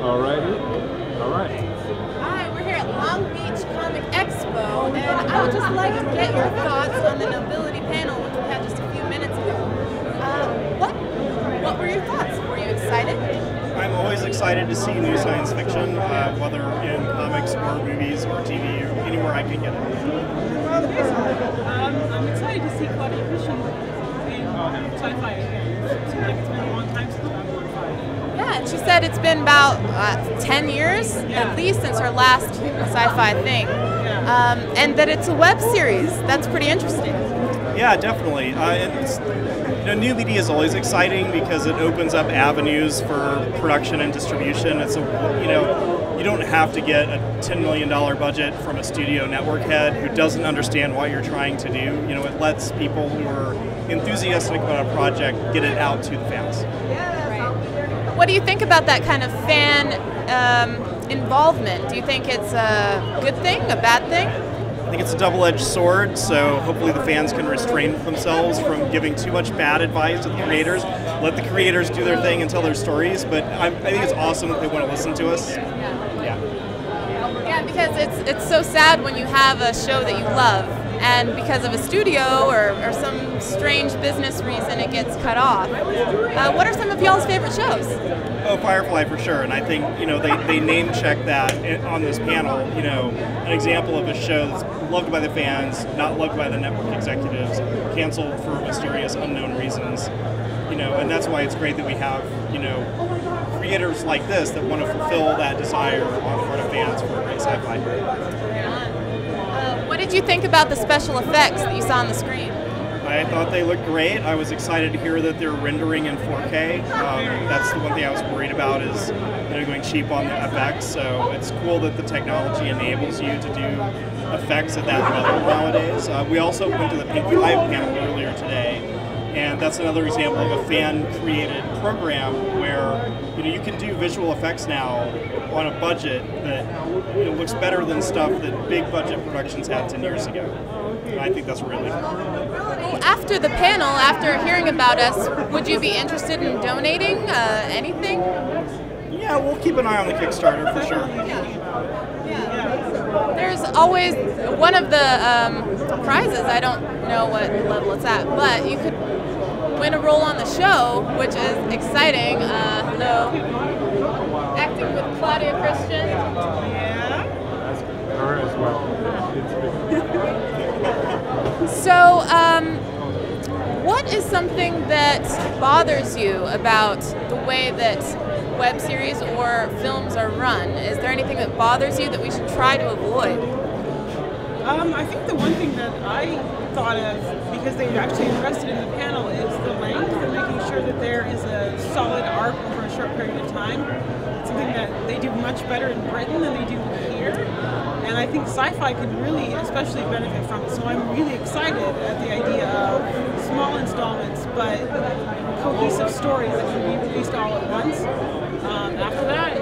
Alrighty. Alright. Hi, we're here at Long Beach Comic Expo, and I would just like to get your thoughts on the Nobility panel, which we had just a few minutes ago. What were your thoughts? Were you excited? I'm always excited to see new science fiction, whether in comics or movies or TV or anywhere I can get it. I'm excited to see Claudia Christian in sci-fi again. It seems like it's been a long time since Babylon 5. Yeah, and she said it's been about 10 years, at least, since her last sci-fi thing. And that it's a web series. That's pretty interesting. Yeah, definitely. New media is always exciting because it opens up avenues for production and distribution. It's you don't have to get a $10 million budget from a studio network head who doesn't understand what you're trying to do. It lets people who are enthusiastic about a project get it out to the fans. Right. What do you think about that kind of fan involvement? Do you think it's a good thing, a bad thing? I think it's a double-edged sword, so hopefully the fans can restrain themselves from giving too much bad advice to the creators. Let the creators do their thing and tell their stories, but I think it's awesome that they want to listen to us. Yeah, because it's so sad when you have a show that you love, and because of a studio or some strange business reason it gets cut off. What are some of y'all's favorite shows? Oh, Firefly for sure, and I think they name check that on this panel. An example of a show that's loved by the fans, not loved by the network executives, canceled for mysterious unknown reasons. And that's why it's great that we have creators like this that want to fulfill that desire on the part of fans for great sci-fi. What did you think about the special effects that you saw on the screen? I thought they looked great. I was excited to hear that they're rendering in 4K. That's the one thing I was worried about is going cheap on the FX. So it's cool that the technology enables you to do effects at that level nowadays. We also went to the Pink 5 panel earlier today, and that's another example of a fan-created program where you can do visual effects now on a budget that looks better than stuff that big budget productions had 10 years ago. And I think that's really cool. After the panel, after hearing about us, would you be interested in donating anything? Yeah, we'll keep an eye on the Kickstarter for sure. There's always one of the prizes, I don't know what level it's at, but you could win a role on the show, which is exciting. Hello. Acting with Claudia Christian. Yeah. Her as well. So, what is something that bothers you about the way that web series or films are run? Is there anything that bothers you that we should try to avoid? I think the one thing that I thought of, because they actually addressed it in the panel, is the length and making sure that there is a solid arc over a short period of time. It's something that they do much better in Britain than they do here. And I think sci-fi could really especially benefit from it. So I'm really excited at the idea of small installments, but cohesive stories that can be released all at once. After that,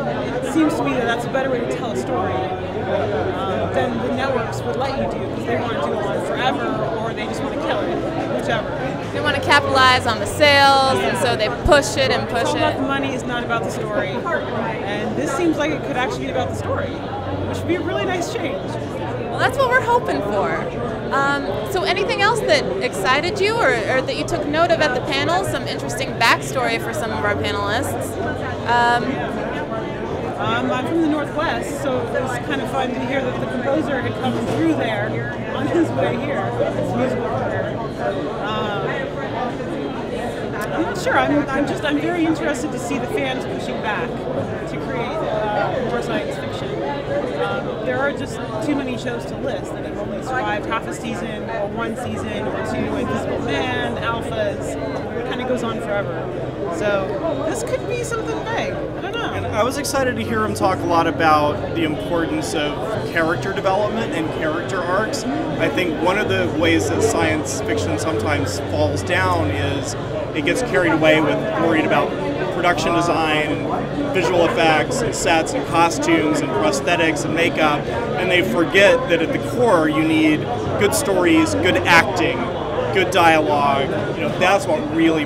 it seems to me that that's a better way to tell a story than the networks would let you do, because they want to do one forever, or they just want to kill it, whichever. They want to capitalize on the sales, and so they push it and push It's all it. about the money, is not about the story. And this seems like it could actually be about the story, which would be a really nice change. Well, that's what we're hoping for. So anything else that excited you or that you took note of at the panel? Some interesting backstory for some of our panelists. I'm from the Northwest, so it was kind of fun to hear that the composer had come through there on his way here, his musical career. I'm not sure. I'm very interested to see the fans pushing back to create more science fiction. There are just too many shows to list that have only survived half a season or one season or two. Invisible Man, Alphas, it kind of goes on forever. So this could be something big. I don't know. And I was excited to hear him talk a lot about the importance of character development and character arcs. I think one of the ways that science fiction sometimes falls down is it gets carried away with worried about production design, visual effects, and sets, and costumes, and prosthetics, and makeup, and they forget that at the core you need good stories, good acting, good dialogue. That's what really